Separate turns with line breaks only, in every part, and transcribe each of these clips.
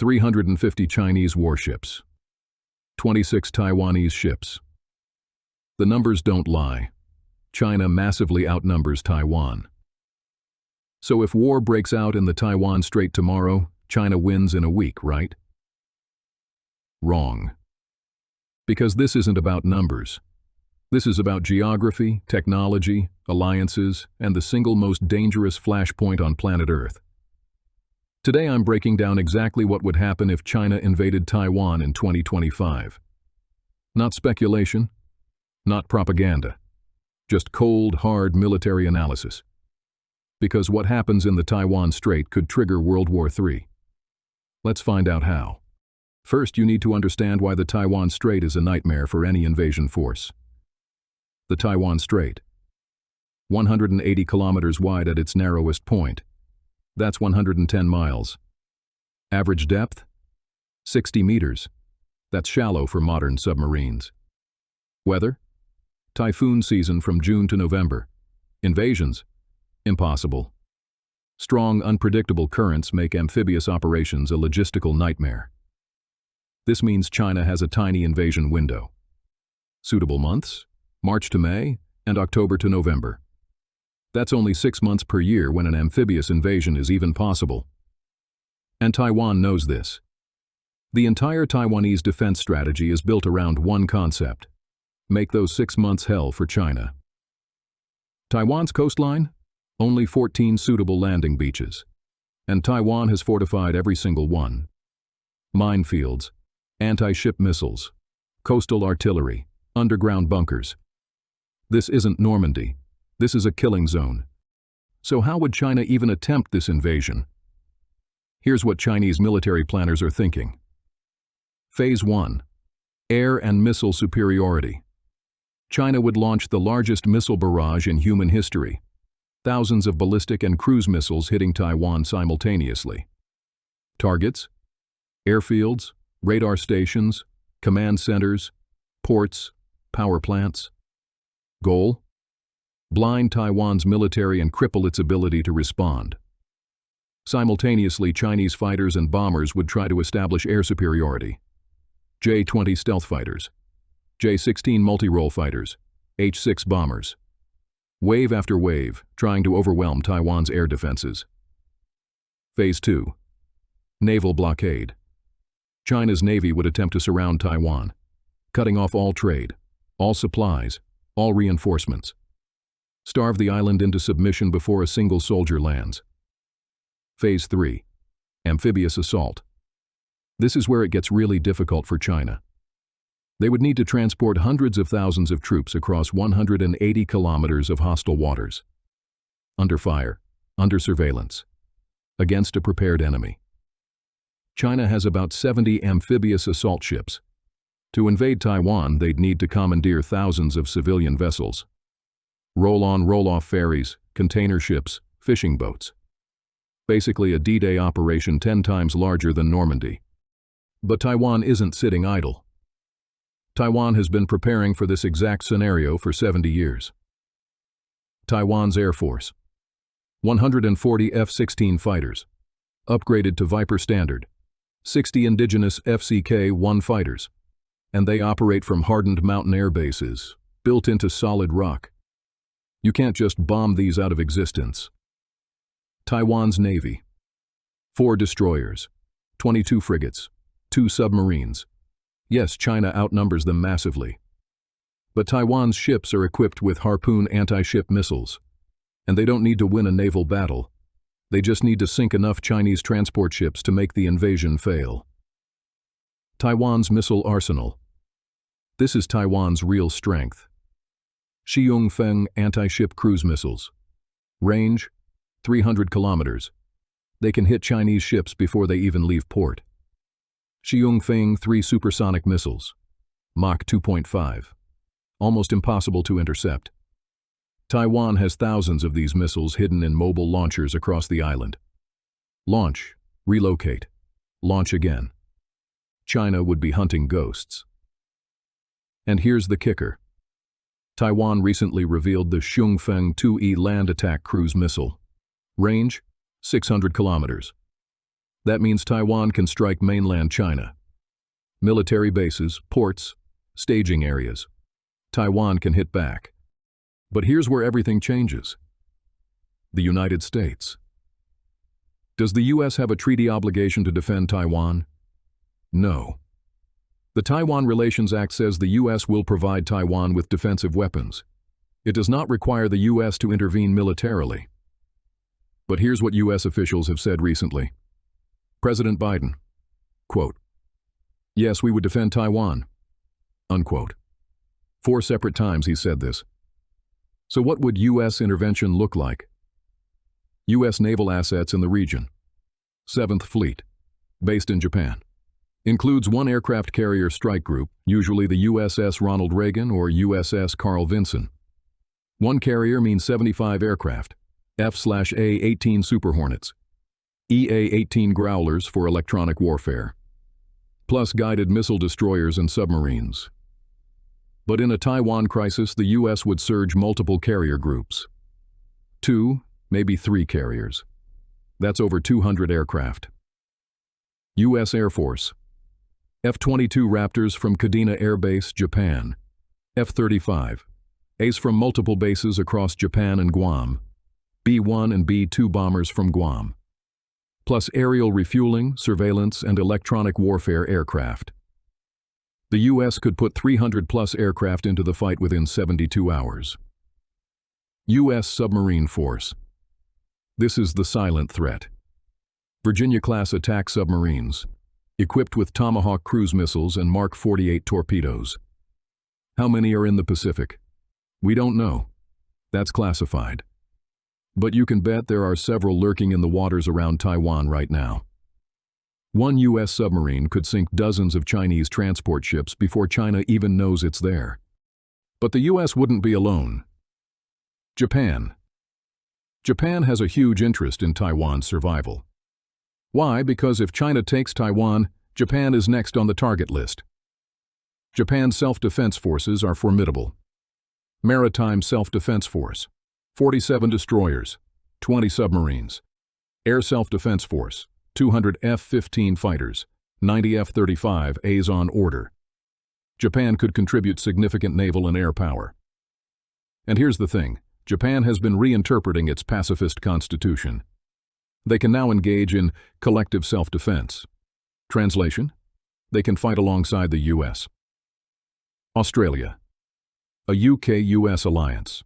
350 Chinese warships. 26 Taiwanese ships. The numbers don't lie. China massively outnumbers Taiwan. So if war breaks out in the Taiwan Strait tomorrow, China wins in a week, right? Wrong. Because this isn't about numbers. This is about geography, technology, alliances, and the single most dangerous flashpoint on planet Earth. Today I'm breaking down exactly what would happen if China invaded Taiwan in 2025. Not speculation, not propaganda, just cold, hard military analysis. Because what happens in the Taiwan Strait could trigger World War III. Let's find out how. First, you need to understand why the Taiwan Strait is a nightmare for any invasion force. The Taiwan Strait. 180 kilometers wide at its narrowest point. That's 110 miles. Average depth? 60 meters. That's shallow for modern submarines. Weather? Typhoon season from June to November. Invasions? Impossible. Strong, unpredictable currents make amphibious operations a logistical nightmare. This means China has a tiny invasion window. Suitable months? March to May, and October to November. That's only 6 months per year when an amphibious invasion is even possible. And Taiwan knows this. The entire Taiwanese defense strategy is built around one concept: make those 6 months hell for China. Taiwan's coastline? Only 14 suitable landing beaches. And Taiwan has fortified every single one. Minefields, anti-ship missiles, coastal artillery, underground bunkers. This isn't Normandy. This is a killing zone. So how would China even attempt this invasion? Here's what Chinese military planners are thinking. Phase 1. Air and missile superiority. China would launch the largest missile barrage in human history. Thousands of ballistic and cruise missiles hitting Taiwan simultaneously. Targets? Airfields, radar stations, command centers, ports, power plants. Goal? Blind Taiwan's military and cripple its ability to respond. Simultaneously, Chinese fighters and bombers would try to establish air superiority. J-20 stealth fighters, J-16 multi-role fighters, H-6 bombers. Wave after wave, trying to overwhelm Taiwan's air defenses. Phase 2. Naval blockade. China's navy would attempt to surround Taiwan, cutting off all trade, all supplies, all reinforcements. Starve the island into submission before a single soldier lands. Phase 3. Amphibious assault. This is where it gets really difficult for China. They would need to transport hundreds of thousands of troops across 180 kilometers of hostile waters. Under fire, under surveillance, against a prepared enemy. China has about 70 amphibious assault ships. To invade Taiwan, they'd need to commandeer thousands of civilian vessels. Roll-on, roll-off ferries, container ships, fishing boats. Basically a D-Day operation 10 times larger than Normandy. But Taiwan isn't sitting idle. Taiwan has been preparing for this exact scenario for 70 years. Taiwan's Air Force. 140 F-16 fighters. Upgraded to Viper standard. 60 indigenous FCK-1 fighters. And they operate from hardened mountain air bases, built into solid rock. You can't just bomb these out of existence. Taiwan's Navy. 4 destroyers, 22 frigates, 2 submarines. Yes, China outnumbers them massively. But Taiwan's ships are equipped with Harpoon anti-ship missiles. And they don't need to win a naval battle. They just need to sink enough Chinese transport ships to make the invasion fail. Taiwan's missile arsenal. This is Taiwan's real strength. Xiongfeng anti-ship cruise missiles. Range, 300 kilometers. They can hit Chinese ships before they even leave port. Xiongfeng 3 supersonic missiles. Mach 2.5. Almost impossible to intercept. Taiwan has thousands of these missiles hidden in mobile launchers across the island. Launch, relocate, launch again. China would be hunting ghosts. And here's the kicker. Taiwan recently revealed the Xiongfeng 2E land attack cruise missile. Range, 600 kilometers. That means Taiwan can strike mainland China. Military bases, ports, staging areas. Taiwan can hit back. But here's where everything changes. The United States. Does the U.S. have a treaty obligation to defend Taiwan? No. The Taiwan Relations Act says the U.S. will provide Taiwan with defensive weapons. It does not require the U.S. to intervene militarily. But here's what U.S. officials have said recently. President Biden, quote, "Yes, we would defend Taiwan," unquote. 4 separate times he said this. So what would U.S. intervention look like? U.S. naval assets in the region. 7th Fleet, based in Japan. Includes 1 aircraft carrier strike group, usually the USS Ronald Reagan or USS Carl Vinson. 1 carrier means 75 aircraft, F/A-18 Super Hornets, EA-18 Growlers for electronic warfare, plus guided missile destroyers and submarines. But in a Taiwan crisis, the U.S. would surge multiple carrier groups. 2, maybe 3 carriers. That's over 200 aircraft. U.S. Air Force. F-22 Raptors from Kadena Air Base, Japan. F-35. Ace from multiple bases across Japan and Guam. B-1 and B-2 bombers from Guam. Plus aerial refueling, surveillance, and electronic warfare aircraft. The U.S. could put 300-plus aircraft into the fight within 72 hours. U.S. Submarine Force. This is the silent threat. Virginia-class attack submarines, equipped with Tomahawk cruise missiles and Mark 48 torpedoes. How many are in the Pacific? We don't know. That's classified. But you can bet there are several lurking in the waters around Taiwan right now. 1 U.S. submarine could sink dozens of Chinese transport ships before China even knows it's there. But the U.S. wouldn't be alone. Japan. Japan has a huge interest in Taiwan's survival. Why? Because if China takes Taiwan, Japan is next on the target list. Japan's self-defense forces are formidable. Maritime Self-Defense Force, 47 destroyers, 20 submarines. Air Self-Defense Force, 200 F-15 fighters, 90 F-35As on order. Japan could contribute significant naval and air power. And here's the thing, Japan has been reinterpreting its pacifist constitution. They can now engage in collective self-defense. Translation? They can fight alongside the U.S. Australia. A UK-US alliance.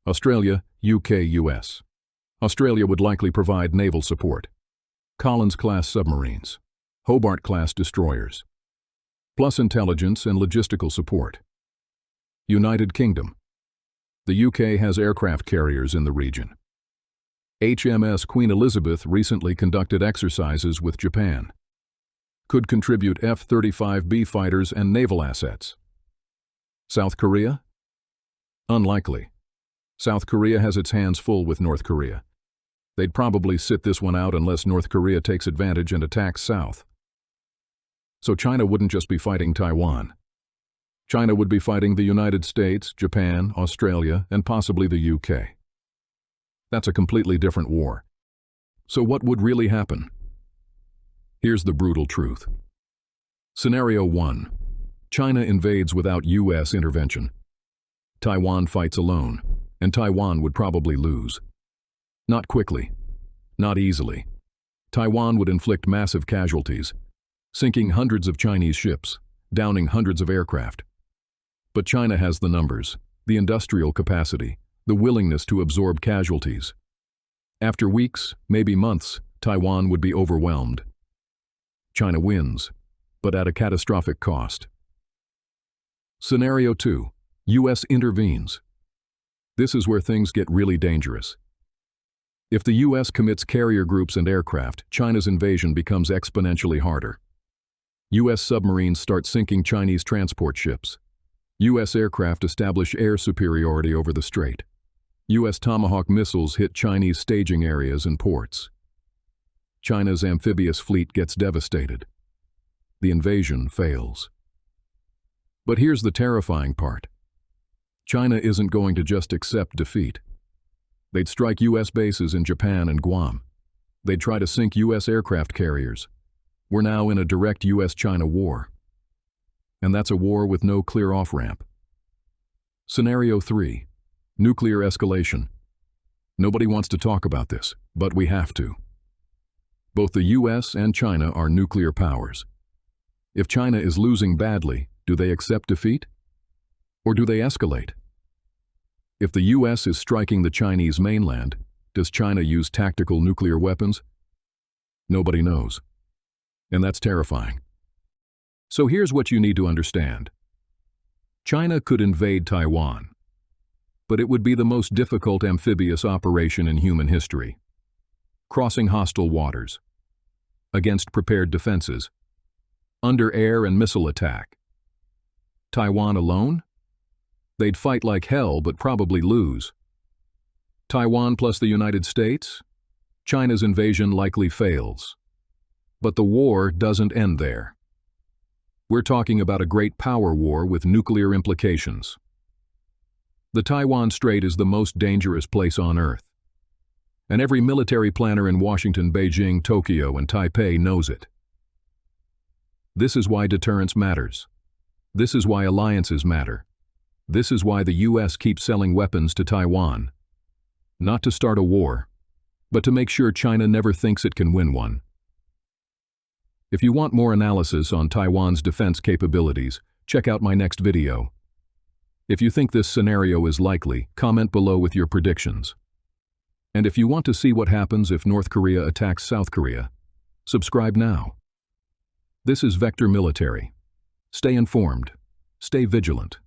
Australia, UK-US. Australia would likely provide naval support. Collins-class submarines. Hobart-class destroyers. Plus intelligence and logistical support. United Kingdom. The UK has aircraft carriers in the region. HMS Queen Elizabeth recently conducted exercises with Japan. Could contribute F-35B fighters and naval assets. South Korea? Unlikely. South Korea has its hands full with North Korea. They'd probably sit this one out unless North Korea takes advantage and attacks South. So China wouldn't just be fighting Taiwan. China would be fighting the United States, Japan, Australia, and possibly the UK. That's a completely different war. So what would really happen? Here's the brutal truth. Scenario 1. China invades without U.S. intervention. Taiwan fights alone, and Taiwan would probably lose. Not quickly. Not easily. Taiwan would inflict massive casualties, sinking hundreds of Chinese ships, downing hundreds of aircraft. But China has the numbers, the industrial capacity, the willingness to absorb casualties. After weeks, maybe months, Taiwan would be overwhelmed. China wins, but at a catastrophic cost. Scenario 2. U.S. intervenes. This is where things get really dangerous. If the U.S. commits carrier groups and aircraft, China's invasion becomes exponentially harder. U.S. submarines start sinking Chinese transport ships. U.S. aircraft establish air superiority over the strait. U.S. Tomahawk missiles hit Chinese staging areas and ports. China's amphibious fleet gets devastated. The invasion fails. But here's the terrifying part. China isn't going to just accept defeat. They'd strike U.S. bases in Japan and Guam. They'd try to sink U.S. aircraft carriers. We're now in a direct U.S.-China war. And that's a war with no clear off-ramp. Scenario 3. Nuclear escalation. Nobody wants to talk about this, but we have to. Both the U.S. and China are nuclear powers. If China is losing badly, do they accept defeat? Or do they escalate? If the U.S. is striking the Chinese mainland, does China use tactical nuclear weapons? Nobody knows. And that's terrifying. So here's what you need to understand. China could invade Taiwan, but it would be the most difficult amphibious operation in human history. Crossing hostile waters, against prepared defenses, under air and missile attack. Taiwan alone? They'd fight like hell but probably lose. Taiwan plus the United States? China's invasion likely fails. But the war doesn't end there. We're talking about a great power war with nuclear implications. The Taiwan Strait is the most dangerous place on Earth. And every military planner in Washington, Beijing, Tokyo, and Taipei knows it. This is why deterrence matters. This is why alliances matter. This is why the U.S. keeps selling weapons to Taiwan. Not to start a war, but to make sure China never thinks it can win one. If you want more analysis on Taiwan's defense capabilities, check out my next video. If you think this scenario is likely, comment below with your predictions. And if you want to see what happens if North Korea attacks South Korea, subscribe now. This is Vector Military. Stay informed. Stay vigilant.